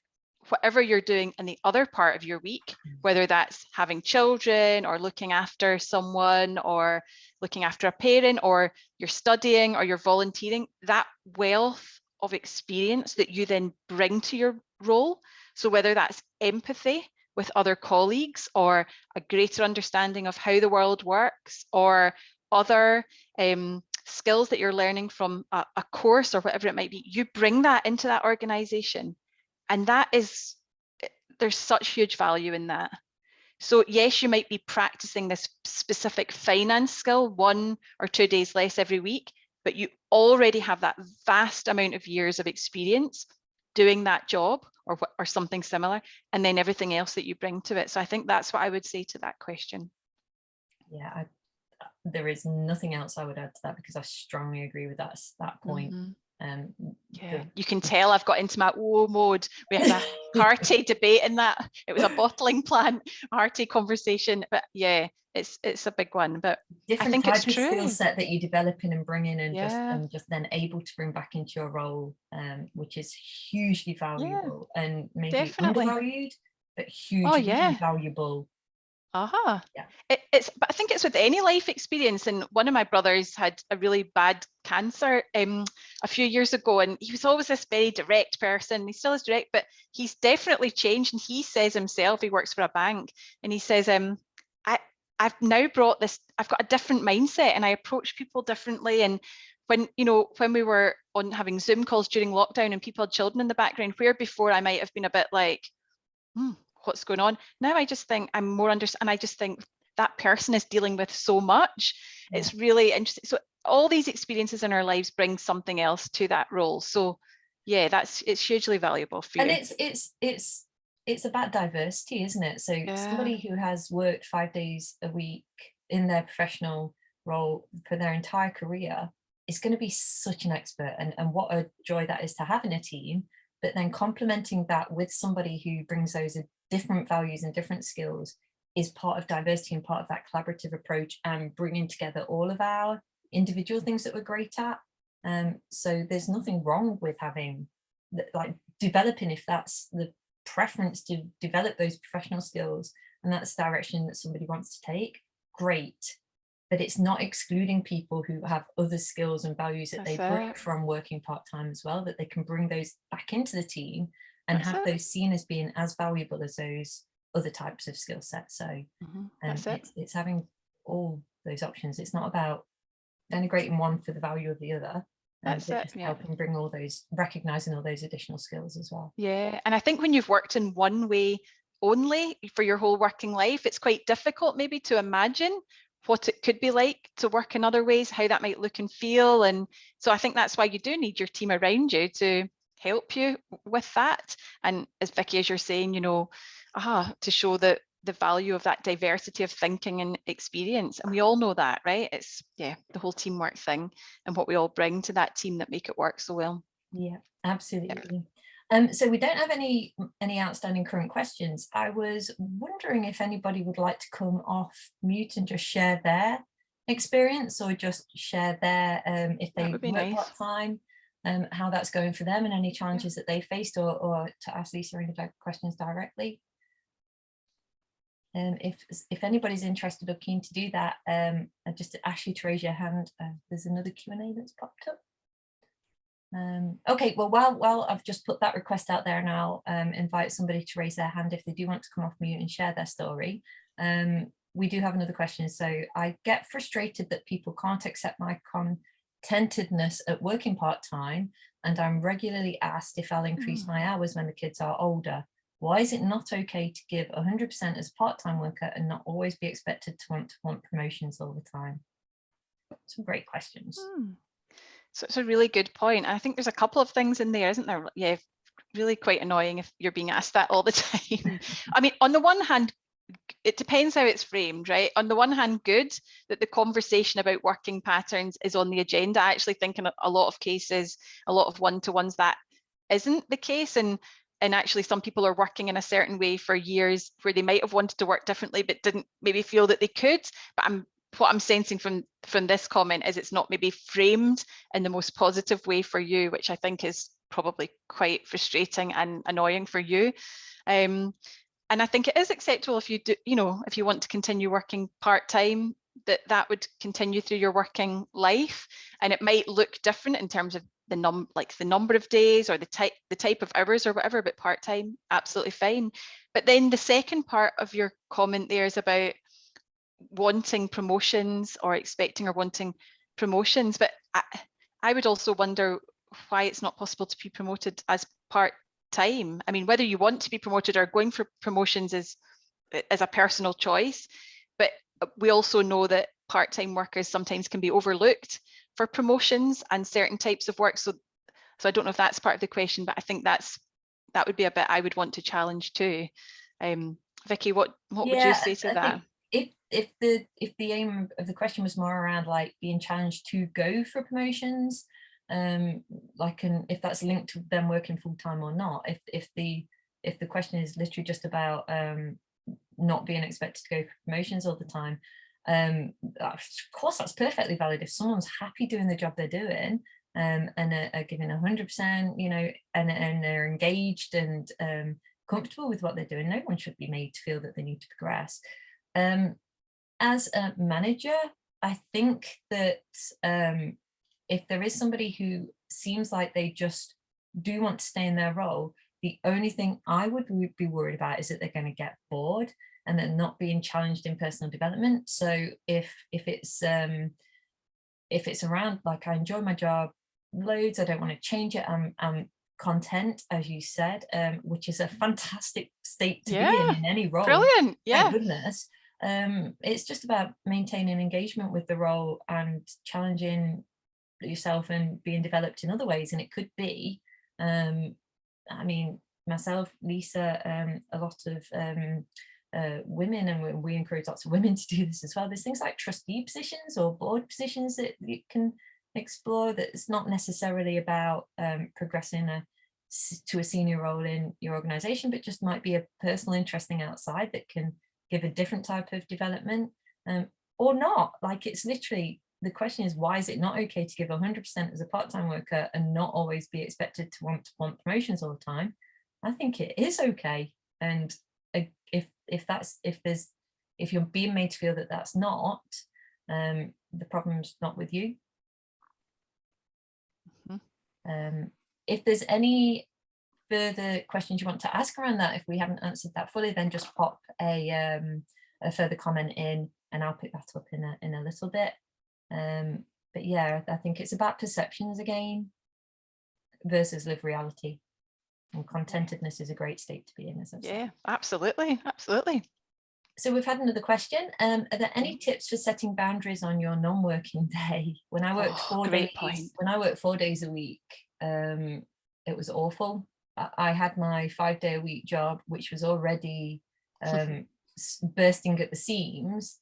whatever you're doing in the other part of your week, whether that's having children or looking after someone or looking after a parent, or you're studying or you're volunteering, that wealth of experience that you then bring to your role. So whether that's empathy with other colleagues, or a greater understanding of how the world works, or other skills that you're learning from a course or whatever it might be, you bring that into that organization. And that is, there's such huge value in that. So yes, you might be practicing this specific finance skill 1 or 2 days less every week, but you already have that vast amount of years of experience doing that job or something similar, and then everything else that you bring to it. So I think that's what I would say to that question. Yeah, there is nothing else I would add to that, because I strongly agree with that point. Mm-hmm. Yeah, you can tell I've got into my whoa mode. We had a hearty debate in that. It was a bottling plant, a hearty conversation. But yeah, it's a big one. But different I think type it's of true. skill set that you develop in and bring in, and Yeah. just then able to bring back into your role, which is hugely valuable, and maybe definitely undervalued, but hugely valuable. Yeah. Yeah. But I think it's with any life experience. And one of my brothers had a really bad cancer a few years ago, and he was always this very direct person. He still is direct, but he's definitely changed. And he says himself, he works for a bank, and he says, I've now brought this, I've got a different mindset and I approach people differently. And when we were on having Zoom calls during lockdown and people had children in the background, where before I might have been a bit like, what's going on? Now I just think I'm more and I just think that person is dealing with so much. Yeah. It's really interesting. So all these experiences in our lives bring something else to that role. So yeah, it's hugely valuable for you. And it's about diversity, isn't it? So somebody who has worked 5 days a week in their professional role for their entire career is going to be such an expert, and what a joy that is to have in a team. But then complementing that with somebody who brings those different values and different skills is part of diversity and part of that collaborative approach, and bringing together all of our individual things that we're great at. So there's nothing wrong with having, like, developing, if that's the preference, to develop those professional skills and that's the direction that somebody wants to take, great. But it's not excluding people who have other skills and values that they bring from working part-time as well, that they can bring those back into the team and have those seen as being as valuable as those other types of skill sets. So it's having all those options. It's not about denigrating one for the value of the other. Just helping bring all those, recognizing all those additional skills as well. Yeah, and I think when you've worked in one way only for your whole working life, it's quite difficult maybe to imagine what it could be like to work in other ways, how that might look and feel. And so I think that's why you do need your team around you to help you with that. And as Vicky, as you're saying, you know, to show the value of that diversity of thinking and experience. And we all know that, right? It's, yeah, the whole teamwork thing and what we all bring to that team that make it work so well. Yeah, absolutely. So we don't have any outstanding current questions. I was wondering if anybody would like to come off mute and just share their experience, or just share their, if they work nice. part-time, how that's going for them and any challenges that they faced, or to ask Lisa any questions directly. If anybody's interested or keen to do that, I just ask you to raise your hand. There's another Q&A that's popped up. Okay, well, while I've just put that request out there, and I'll invite somebody to raise their hand if they do want to come off mute and share their story. We do have another question. So I get frustrated that people can't accept my contentedness at working part-time, and I'm regularly asked if I'll increase my hours when the kids are older. Why is it not okay to give 100% as a part-time worker and not always be expected to want promotions all the time? Some great questions. So it's a really good point. I think there's a couple of things in there, isn't there? Yeah, really quite annoying if you're being asked that all the time. I mean, on the one hand, it depends how it's framed, right? On the one hand, good that the conversation about working patterns is on the agenda. I actually think in a lot of cases, a lot of one-to-ones, that isn't the case. And actually some people are working in a certain way for years where they might have wanted to work differently, but didn't maybe feel that they could. But what I'm sensing from this comment is it's not maybe framed in the most positive way for you, which I think is probably quite frustrating and annoying for you. And I think it is acceptable if you do, you know, if you want to continue working part-time, that would continue through your working life, and it might look different in terms of the number of days or the type of hours or whatever, but part-time, absolutely fine. But then the second part of your comment there is about wanting promotions or expecting or wanting promotions, but I would also wonder why it's not possible to be promoted as part-time. I mean, whether you want to be promoted or going for promotions is a personal choice, but we also know that part-time workers sometimes can be overlooked for promotions and certain types of work. So I don't know if that's part of the question, but I think that would be a bit I would want to challenge too. Vicky, what would you say to that? If the aim of the question was more around like being challenged to go for promotions, if that's linked to them working full-time or not, if the question is literally just about not being expected to go for promotions all the time, of course that's perfectly valid. If someone's happy doing the job they're doing, and are giving 100%, you know, and they're engaged and comfortable with what they're doing, no one should be made to feel that they need to progress. As a manager, I think that if there is somebody who seems like they just do want to stay in their role, the only thing I would be worried about is that they're going to get bored and they're not being challenged in personal development. So if it's around like, I enjoy my job loads, I don't want to change it, I'm content, as you said, which is a fantastic state to be in any role. Brilliant. Yeah. Thank goodness. It's just about maintaining engagement with the role and challenging yourself and being developed in other ways. And it could be, I mean, myself, Lisa, a lot of women, and we encourage lots of women to do this as well. There's things like trustee positions or board positions that you can explore, that it's not necessarily about progressing to a senior role in your organization, but just might be a personal interest thing outside that can give a different type of development, or not. Like, it's literally, the question is, why is it not okay to give 100% as a part-time worker and not always be expected to want promotions all the time? I think it is okay. And if you're being made to feel that that's not, the problem's not with you. If there's any further questions you want to ask around that, if we haven't answered that fully, then just pop a further comment in and I'll pick that up in a little bit. But yeah, I think it's about perceptions again versus lived reality, and contentedness is a great state to be in, as I've said. Absolutely. So we've had another question. Are there any tips for setting boundaries on your non-working day? When I worked 4 days, when I worked 4 days a week, it was awful. I had my 5-day-a-week job, which was already bursting at the seams,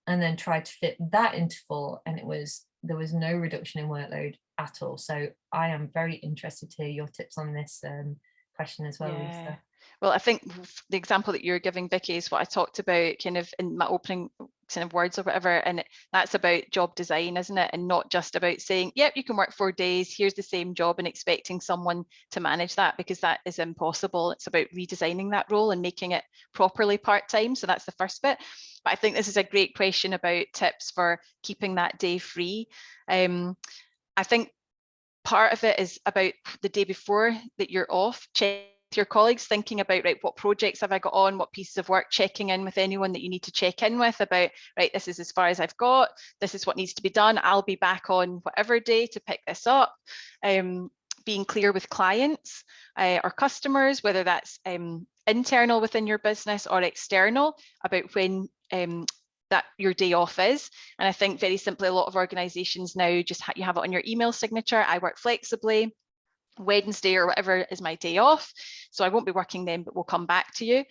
and then tried to fit that into 4, and there was no reduction in workload at all. So I am very interested to hear your tips on this question as well, Lisa. Well, I think the example that you're giving, Vicky, is what I talked about kind of in my opening kind of words or whatever, and that's about job design, isn't it? And not just about saying, yep, you can work 4 days, here's the same job, and expecting someone to manage that, because that is impossible. It's about redesigning that role and making it properly part-time. So that's the first bit. But I think this is a great question about tips for keeping that day free. I think part of it is about the day before that you're off, check your colleagues, thinking about, right, what projects have I got on, what pieces of work, checking in with anyone that you need to check in with about, right, this is as far as I've got, this is what needs to be done, I'll be back on whatever day to pick this up. Being clear with clients or customers, whether that's internal within your business or external, about when that your day off is. And I think very simply, a lot of organizations now just you have it on your email signature. I work flexibly. Wednesday or whatever is my day off, so I won't be working then, but we'll come back to you.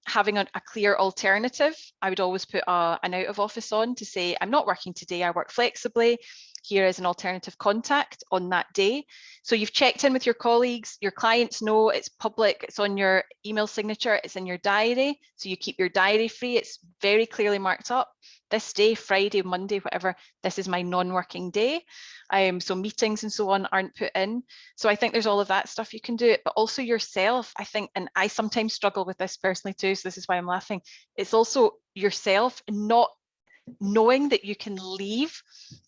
Having a clear alternative, I would always put an out of office on to say, I'm not working today, I work flexibly. Here is an alternative contact on that day. So you've checked in with your colleagues, your clients know it's public, it's on your email signature, it's in your diary. So you keep your diary free, it's very clearly marked up. This day, Friday, Monday, whatever, this is my non-working day. So meetings and so on aren't put in. So I think there's all of that stuff you can do, but also yourself, I think, and I sometimes struggle with this personally too, so this is why I'm laughing. It's also yourself not knowing that you can leave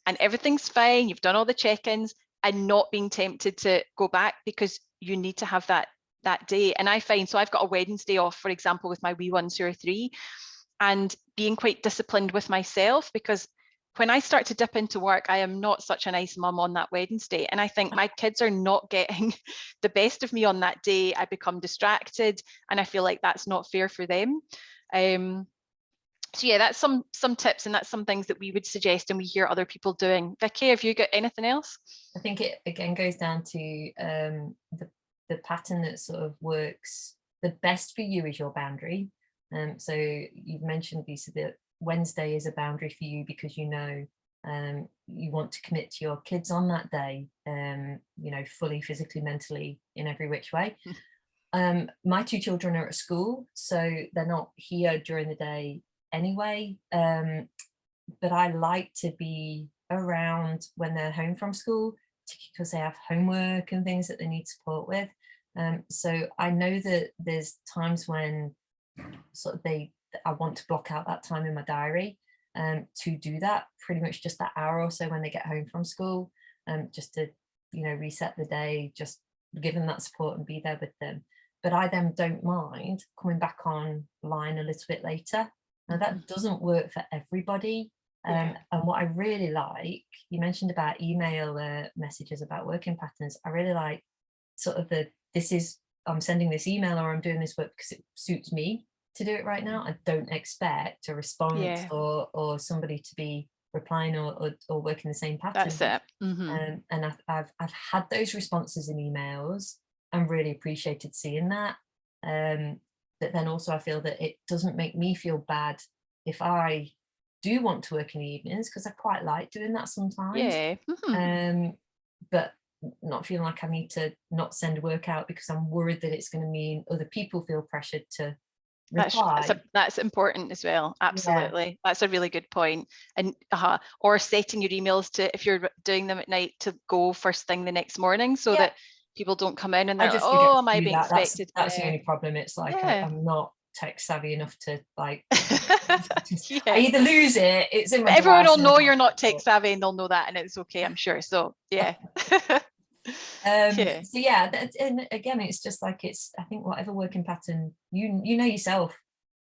and everything's fine, you've done all the check-ins, and not being tempted to go back because you need to have that day. And I find, so I've got a Wednesday off, for example, with my wee ones who are 3, and being quite disciplined with myself, because when I start to dip into work, I am not such a nice mum on that Wednesday. And I think my kids are not getting the best of me on that day. I become distracted and I feel like that's not fair for them. So yeah, that's some tips, and that's some things that we would suggest and we hear other people doing. Vicky, have you got anything else? I think it again goes down to the pattern that sort of works the best for you is your boundary. So you've mentioned, Lisa, that Wednesday is a boundary for you because you know you want to commit to your kids on that day, you know, fully, physically, mentally, in every which way. My 2 children are at school, so they're not here during the day anyway, but I like to be around when they're home from school, because they have homework and things that they need support with. So I know that there's times when sort of I want to block out that time in my diary to do that, pretty much just that hour or so when they get home from school, just to, you know, reset the day, just give them that support and be there with them. But I then don't mind coming back online a little bit later. Now that doesn't work for everybody. And what I really like, you mentioned about email messages about working patterns. I really like sort of I'm sending this email or I'm doing this work because it suits me to do it right now. I don't expect a response or somebody to be replying or working the same pattern. That's it. And I've had those responses in emails and really appreciated seeing that. But then also I feel that it doesn't make me feel bad if I do want to work in the evenings, because I quite like doing that sometimes. But not feeling like I need to not send work out because I'm worried that it's going to mean other people feel pressured to reply. That's important as well. Absolutely. That's a really good point. And or setting your emails to, if you're doing them at night, to go first thing the next morning, so that people don't come in and they're like, oh, am I being expected? That's the only problem. It's like I'm not tech savvy enough to like I either lose it, it's in my everyone will know you're not tech savvy and they'll know that, and it's okay, I'm sure. So so yeah, and again, it's just like, I think whatever working pattern you know yourself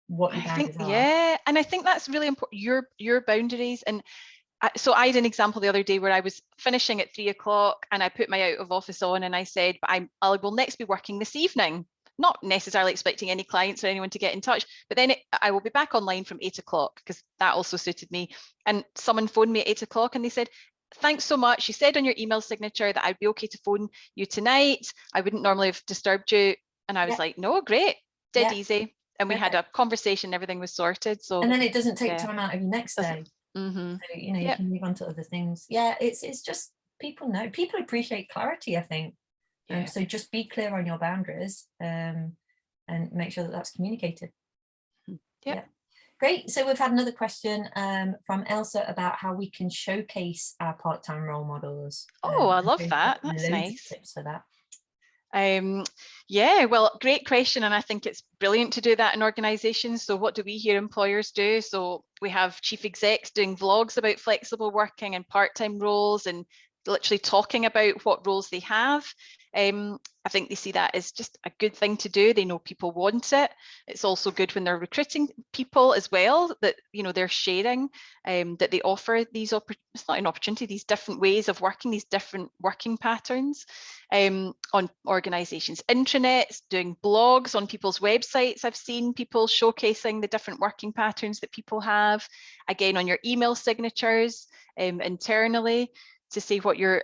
what your boundaries are. And I think that's really important, your boundaries. And so I had an example the other day where I was finishing at 3 o'clock and I put my out of office on and I said, but I will next be working this evening, not necessarily expecting any clients or anyone to get in touch, but then I will be back online from 8 o'clock, because that also suited me. And someone phoned me at 8 o'clock and they said, thanks so much. You said on your email signature that I'd be okay to phone you tonight. I wouldn't normally have disturbed you. And I was like, no, great, dead easy. And we had a conversation, everything was sorted. So, and then it doesn't take time out of your next day. Mm-hmm. So, you know, you can move on to other things. Yeah, it's just people appreciate clarity, I think. So just be clear on your boundaries and make sure that that's communicated. Yeah. Great. So we've had another question from Elsa about how we can showcase our part-time role models. Oh, I love that. That's nice. Tips for that. Yeah, well, great question. And I think it's brilliant to do that in organizations. So what do we hear employers do? So we have chief execs doing vlogs about flexible working and part-time roles and literally talking about what roles they have. I think they see that as just a good thing to do. They know people want it. It's also good when they're recruiting people as well, that, you know, they're sharing, that they offer these, it's not an opportunity, these different ways of working, these different working patterns on organizations' intranets, doing blogs on people's websites. I've seen people showcasing the different working patterns that people have, again, on your email signatures internally, to say what your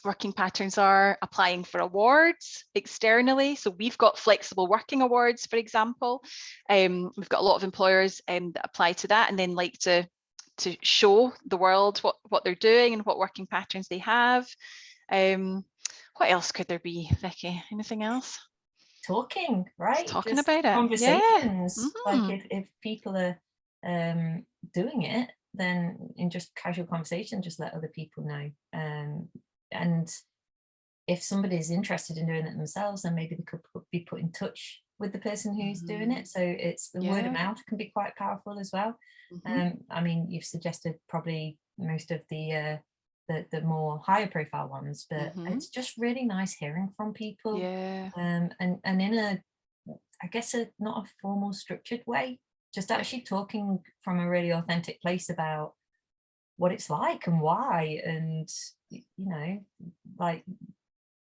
working patterns are, applying for awards externally. So we've got flexible working awards, for example. We've got a lot of employers that apply to that and then like to show the world what they're doing and what working patterns they have. What else could there be, Vicky? Anything else? Talking, right? Just talking about it. Conversations. Yeah. Like if people are doing it, then in just casual conversation, just let other people know. And if somebody is interested in doing it themselves, then maybe they could be put in touch with the person who's doing it. So it's the word of mouth can be quite powerful as well. I mean, you've suggested probably most of the more higher profile ones, but it's just really nice hearing from people. And in a, I guess, not a formal structured way, just actually talking from a really authentic place about what it's like and why, and, you know, like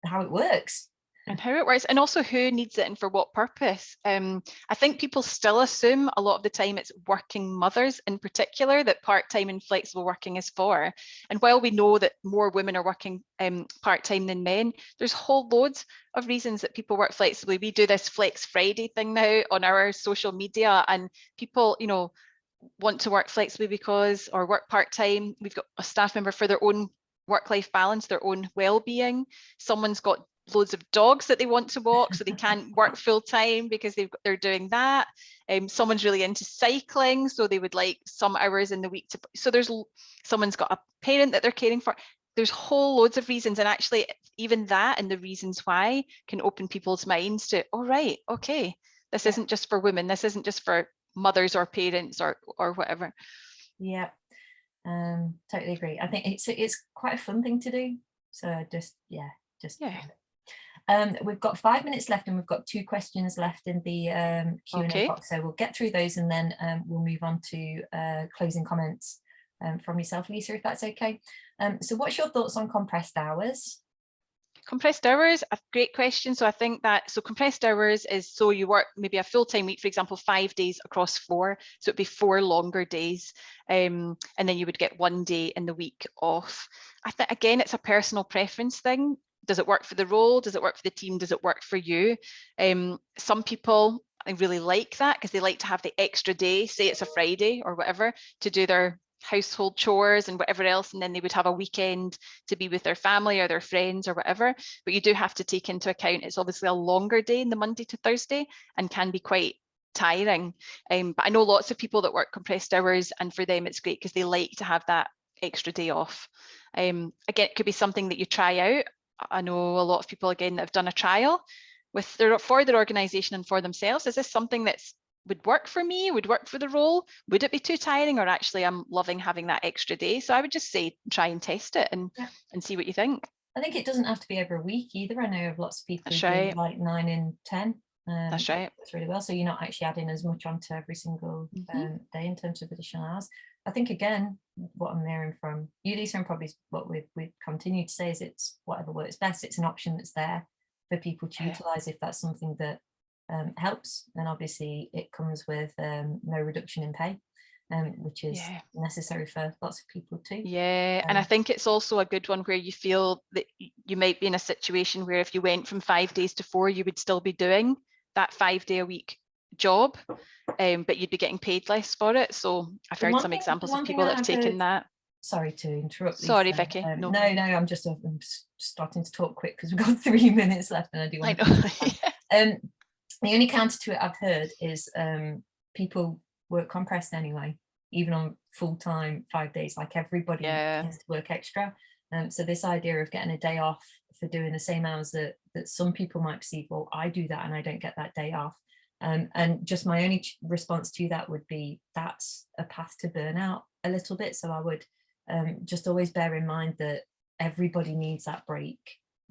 how it works. And how it works, and also who needs it and for what purpose. I think people still assume a lot of the time it's working mothers in particular that part-time and flexible working is for. And while we know that more women are working part-time than men, there's whole loads of reasons that people work flexibly. We do this Flex Friday thing now on our social media, and people, you know, want to work flexibly because, or work part-time. We've got a staff member for their own work-life balance, their own well-being. Someone's got loads of dogs that they want to walk, so they can't work full-time because they're doing that. Someone's really into cycling, so they would like some hours in the week to, so there's someone's got a parent that they're caring for. There's whole loads of reasons, and actually even that and the reasons why can open people's minds to, oh right, okay, this isn't just for women, this isn't just for mothers or parents or whatever. Yeah, totally agree. I think it's quite a fun thing to do. So just we've got 5 minutes left, and we've got 2 questions left in the Q&A box. So we'll get through those, and then we'll move on to closing comments from yourself, Lisa, if that's okay. So what's your thoughts on compressed hours? Compressed hours, a great question. So I think that, so compressed hours is, so you work maybe a full-time week, for example, 5 days across 4. So it'd be 4 longer days. And then you would get 1 day in the week off. I think, again, it's a personal preference thing. Does it work for the role? Does it work for the team? Does it work for you? Some people, I really like that because they like to have the extra day, say it's a Friday or whatever, to do their household chores and whatever else, and then they would have a weekend to be with their family or their friends or whatever. But you do have to take into account it's obviously a longer day in the Monday to Thursday and can be quite tiring. But I know lots of people that work compressed hours, and for them it's great because they like to have that extra day off. Again, it could be something that you try out. I know a lot of people, again, that have done a trial with for their organization and for themselves. Is this something that's would work for me, would work for the role? Would it be too tiring, or actually I'm loving having that extra day? So I would just say try and test it and see what you think. I think it doesn't have to be every week either. I know of lots of people who do like 9 and 10. That's right. That's really well. So you're not actually adding as much onto every single day in terms of additional hours. I think, again, what I'm hearing from you, Lisa, and probably what we continue to say is it's whatever works best. It's an option that's there for people to utilise if that's something that helps. And obviously it comes with no reduction in pay. which is necessary for lots of people too. Yeah, and I think it's also a good one where you feel that you might be in a situation where if you went from 5 days to 4, you would still be doing that 5-day-a-week job, but you'd be getting paid less for it. So I've heard some examples of people that have taken that. Sorry to interrupt, Lisa. Sorry, Vicky. No, I'm just starting to talk quick because we've got 3 minutes left, and I do want to. The only counter to it I've heard is people work compressed anyway, even on full-time 5 days. Like everybody tends to work extra. So this idea of getting a day off for doing the same hours that some people might perceive, well, I do that and I don't get that day off. And just my only response to that would be that's a path to burnout a little bit. So I would just always bear in mind that everybody needs that break.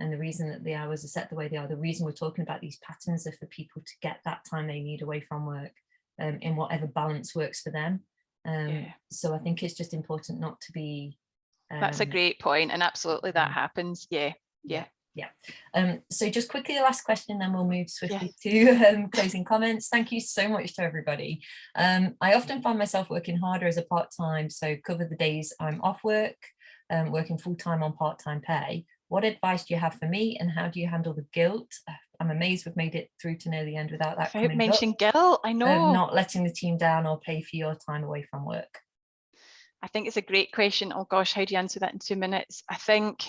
And the reason that the hours are set the way they are, the reason we're talking about these patterns are for people to get that time they need away from work in whatever balance works for them. So I think it's just important not to be. That's a great point, and absolutely that happens. Yeah. So just quickly, the last question, then we'll move swiftly to closing comments. Thank you so much to everybody. I often find myself working harder as a part-time, so cover the days I'm off work, working full-time on part-time pay. What advice do you have for me, and how do you handle the guilt? I'm amazed we've made it through to near the end without that coming up. Mention guilt, I know. Not letting the team down or pay for your time away from work. I think it's a great question. Oh gosh, how do you answer that in 2 minutes? I think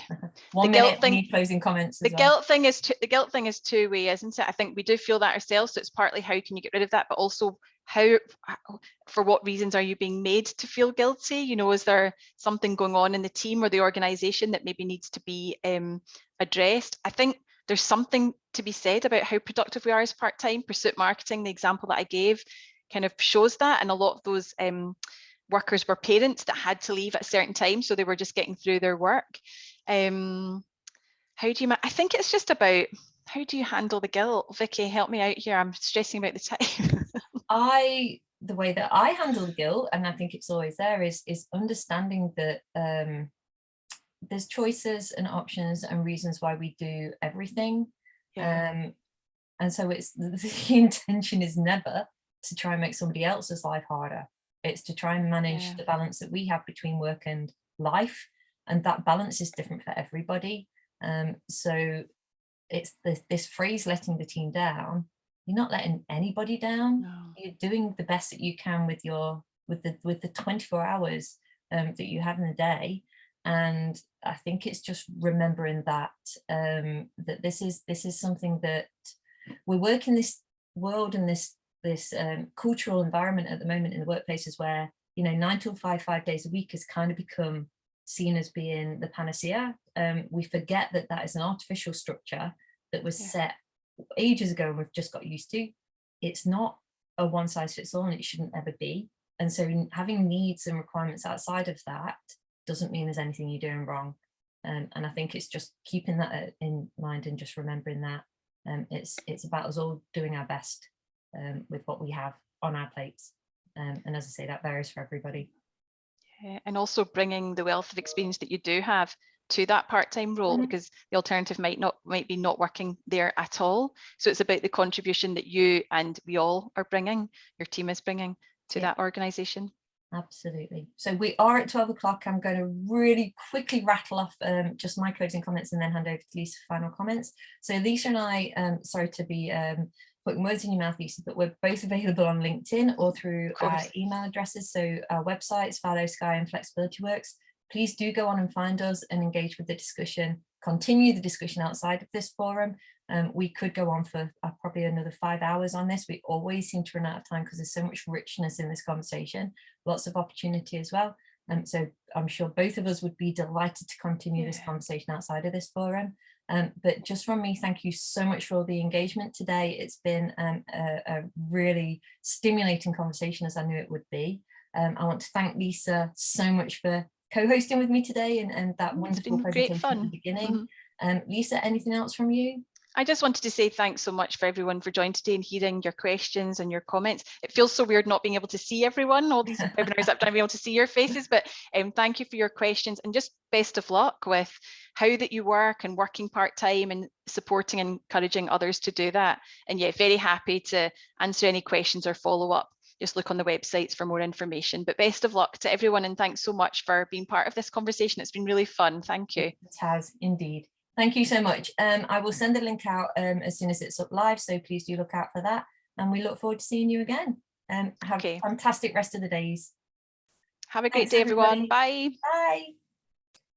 1 minute, we need closing comments. The guilt thing is two-way, isn't it? I think we do feel that ourselves. So it's partly how can you get rid of that, but also how, for what reasons are you being made to feel guilty? You know, is there something going on in the team or the organization that maybe needs to be addressed? I think there's something to be said about how productive we are as part-time. Pursuit marketing, the example that I gave, kind of shows that, and a lot of those workers were parents that had to leave at a certain time, so they were just getting through their work. How do you? I think it's just about how do you handle the guilt. Vicky, help me out here. I'm stressing about the time. The way that I handle the guilt, and I think it's always there, is understanding that there's choices and options and reasons why we do everything. And so it's the intention is never to try and make somebody else's life harder. It's to try and manage the balance that we have between work and life, and that balance is different for everybody. So it's this phrase, letting the team down. You're not letting anybody down. No. You're doing the best that you can with the 24 hours that you have in the day. And I think it's just remembering that that this is something that we work in this world and this cultural environment at the moment in the workplaces where, you know, 9 till 5 days a week has kind of become seen as being the panacea. We forget that that is an artificial structure that was set ages ago and we've just got used to. It's not a one size fits all, and it shouldn't ever be. And so having needs and requirements outside of that doesn't mean there's anything you're doing wrong. And I think it's just keeping that in mind and just remembering that it's about us all doing our best with what we have on our plates. And as I say, that varies for everybody. Yeah, and also bringing the wealth of experience that you do have to that part-time role, because the alternative might be not working there at all. So it's about the contribution that you and we all are bringing, your team is bringing to that organisation. Absolutely. So we are at 12 o'clock. I'm going to really quickly rattle off just my closing comments and then hand over to Lisa for final comments. So Lisa and I, sorry to be putting words in your mouth, Lisa, but we're both available on LinkedIn or through our email addresses. So our websites, Vilo Sky and Flexibility Works. Please do go on and find us and engage with the discussion, continue the discussion outside of this forum. We could go on for probably another 5 hours on this. We always seem to run out of time because there's so much richness in this conversation, lots of opportunity as well. So I'm sure both of us would be delighted to continue this conversation outside of this forum. But just from me, thank you so much for all the engagement today. It's been a really stimulating conversation, as I knew it would be. I want to thank Lisa so much for co-hosting with me today and that wonderful presentation at the beginning. Lisa, anything else from you? I just wanted to say thanks so much for everyone for joining today and hearing your questions and your comments. It feels so weird not being able to see everyone, all these webinars I've done, being able to see your faces, but thank you for your questions and just best of luck with how that you work and working part-time and supporting and encouraging others to do that. And yeah, very happy to answer any questions or follow up just look on the websites for more information. But best of luck to everyone, and thanks so much for being part of this conversation. It's been really fun. Thank you. It has indeed. Thank you so much. I will send the link out as soon as it's up live, so please do look out for that. And we look forward to seeing you again. Have a fantastic rest of the days. Have a great day, everyone. Bye. Bye.